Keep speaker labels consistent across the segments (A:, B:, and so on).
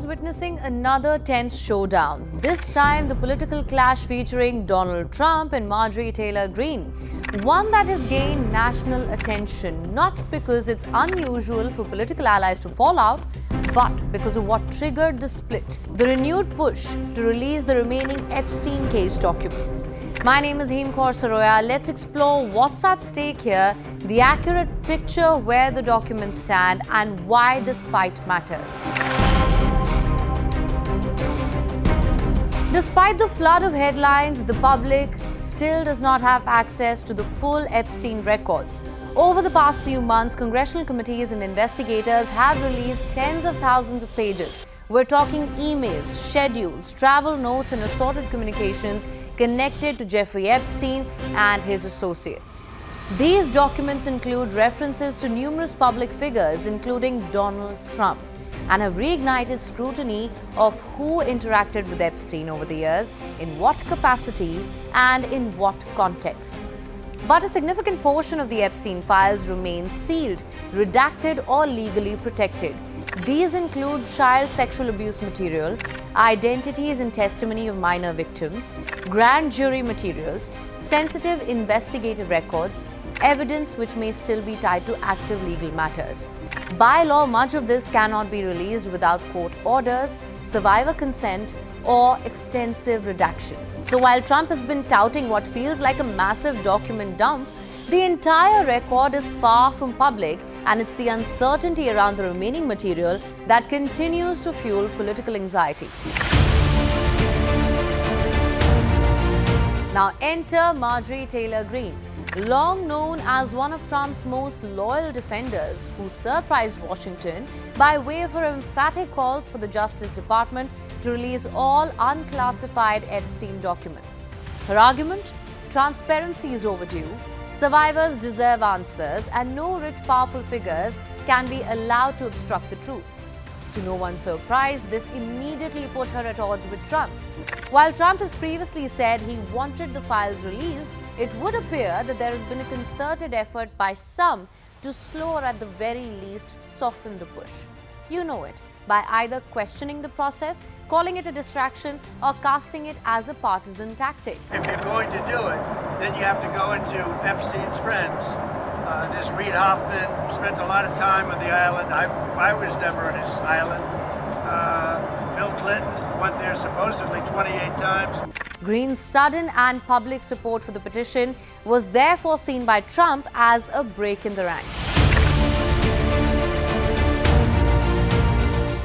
A: is witnessing another tense showdown. This time, the political clash featuring Donald Trump and Marjorie Taylor Greene. One that has gained national attention, not because it's unusual for political allies to fall out, but because of what triggered the split, the renewed push to release the remaining Epstein case documents. My name is Hemkaur Saroya. Let's explore what's at stake here, the accurate picture where the documents stand, and why this fight matters. Despite the flood of headlines, the public still does not have access to the full Epstein records. Over the past few months, congressional committees and investigators have released tens of thousands of pages. We're talking emails, schedules, travel notes, and assorted communications connected to Jeffrey Epstein and his associates. These documents include references to numerous public figures, including Donald Trump, and have reignited scrutiny of who interacted with Epstein over the years, in what capacity, and in what context. But a significant portion of the Epstein files remains sealed, redacted, or legally protected. These include child sexual abuse material, identities and testimony of minor victims, grand jury materials, sensitive investigative records, evidence which may still be tied to active legal matters. By law, much of this cannot be released without court orders, survivor consent, or extensive redaction. So while Trump has been touting what feels like a massive document dump, the entire record is far from public, and it's the uncertainty around the remaining material that continues to fuel political anxiety. Now enter Marjorie Taylor Greene, long known as one of Trump's most loyal defenders, who surprised Washington by way of her emphatic calls for the Justice Department to release all unclassified Epstein documents. Her argument? Transparency is overdue, survivors deserve answers, and no rich, powerful figures can be allowed to obstruct the truth. To no one's surprise, this immediately put her at odds with Trump. While Trump has previously said he wanted the files released, it would appear that there has been a concerted effort by some to slow or at the very least soften the push. You know it, by either questioning the process, calling it a distraction, or casting it as a partisan tactic.
B: If you're going to do it, then you have to go into Epstein's friends. This Reid Hoffman spent a lot of time on the island. I was never on his island. Bill Clinton went there supposedly 28 times.
A: Greene's sudden and public support for the petition was therefore seen by Trump as a break in the ranks.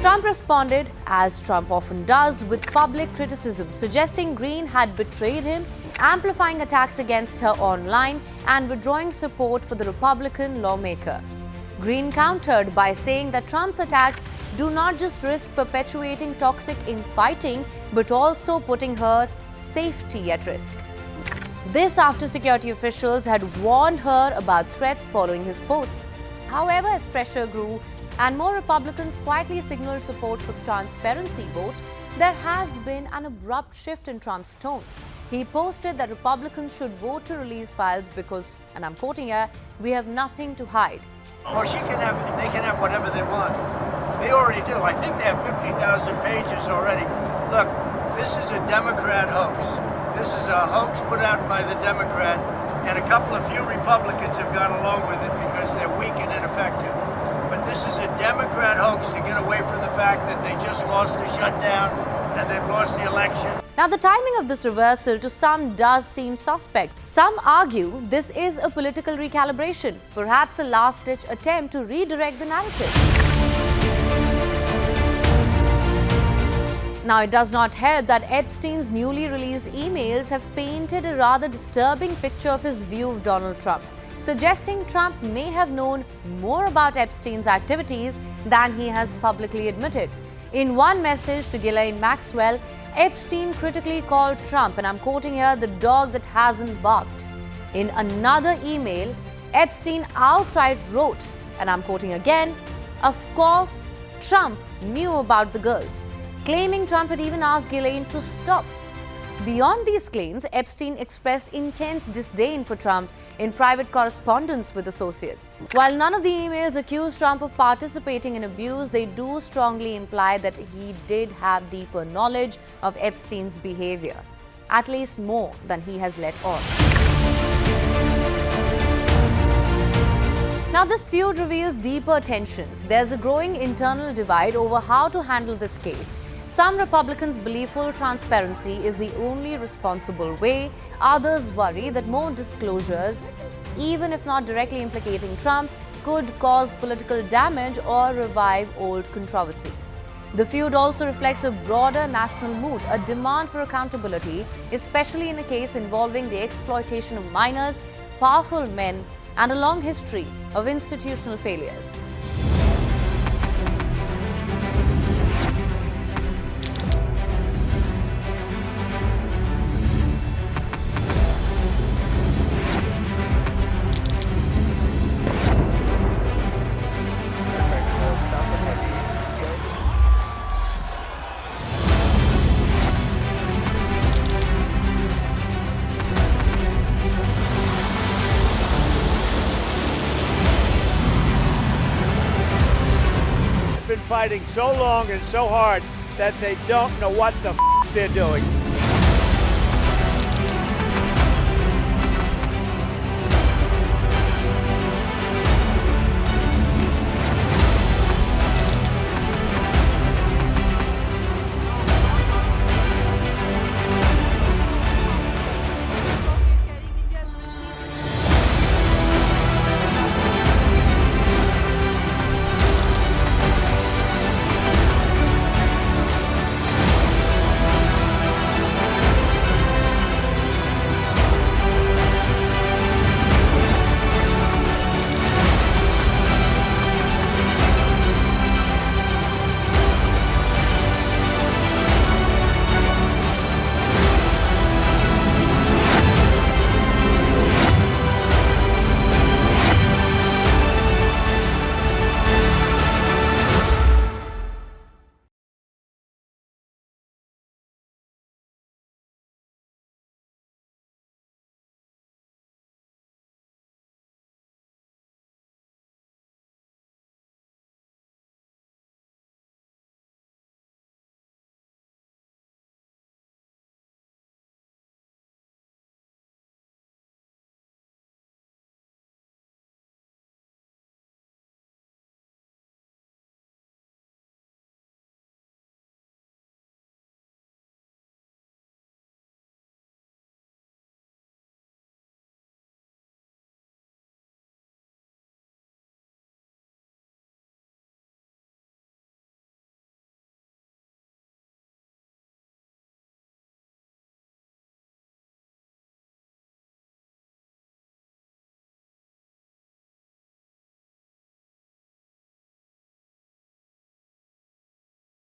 A: Trump responded, as Trump often does, with public criticism, suggesting Greene had betrayed him, amplifying attacks against her online, and withdrawing support for the Republican lawmaker. Greene countered by saying that Trump's attacks do not just risk perpetuating toxic infighting, but also putting her safety at risk. This after security officials had warned her about threats following his posts. However, as pressure grew and more Republicans quietly signaled support for the transparency vote, there has been an abrupt shift in Trump's tone. He posted that Republicans should vote to release files because, and I'm quoting here, "we have nothing to hide."
B: Well, they can have whatever they want. They already do. I think they have 50,000 pages already. Look, this is a Democrat hoax. This is a hoax put out by the Democrat, and a couple of few Republicans have gone along with it because they're weak and ineffective. But this is a Democrat hoax to get away from the fact that they just lost the shutdown and they've lost the election.
A: Now, the timing of this reversal to some does seem suspect. Some argue this is a political recalibration, perhaps a last-ditch attempt to redirect the narrative. Now, it does not help that Epstein's newly released emails have painted a rather disturbing picture of his view of Donald Trump, suggesting Trump may have known more about Epstein's activities than he has publicly admitted. In one message to Ghislaine Maxwell, Epstein critically called Trump, and I'm quoting here, "the dog that hasn't barked." In another email, Epstein outright wrote, and I'm quoting again, "of course, Trump knew about the girls," claiming Trump had even asked Ghislaine to stop. Beyond these claims, Epstein expressed intense disdain for Trump in private correspondence with associates. While none of the emails accuse Trump of participating in abuse, they do strongly imply that he did have deeper knowledge of Epstein's behavior, at least more than he has let on. Now, this feud reveals deeper tensions. There's a growing internal divide over how to handle this case. Some Republicans believe full transparency is the only responsible way. Others worry that more disclosures, even if not directly implicating Trump, could cause political damage or revive old controversies. The feud also reflects a broader national mood, a demand for accountability, especially in a case involving the exploitation of minors, powerful men, and a long history of institutional failures.
B: Been fighting so long and so hard that they don't know what the they're doing.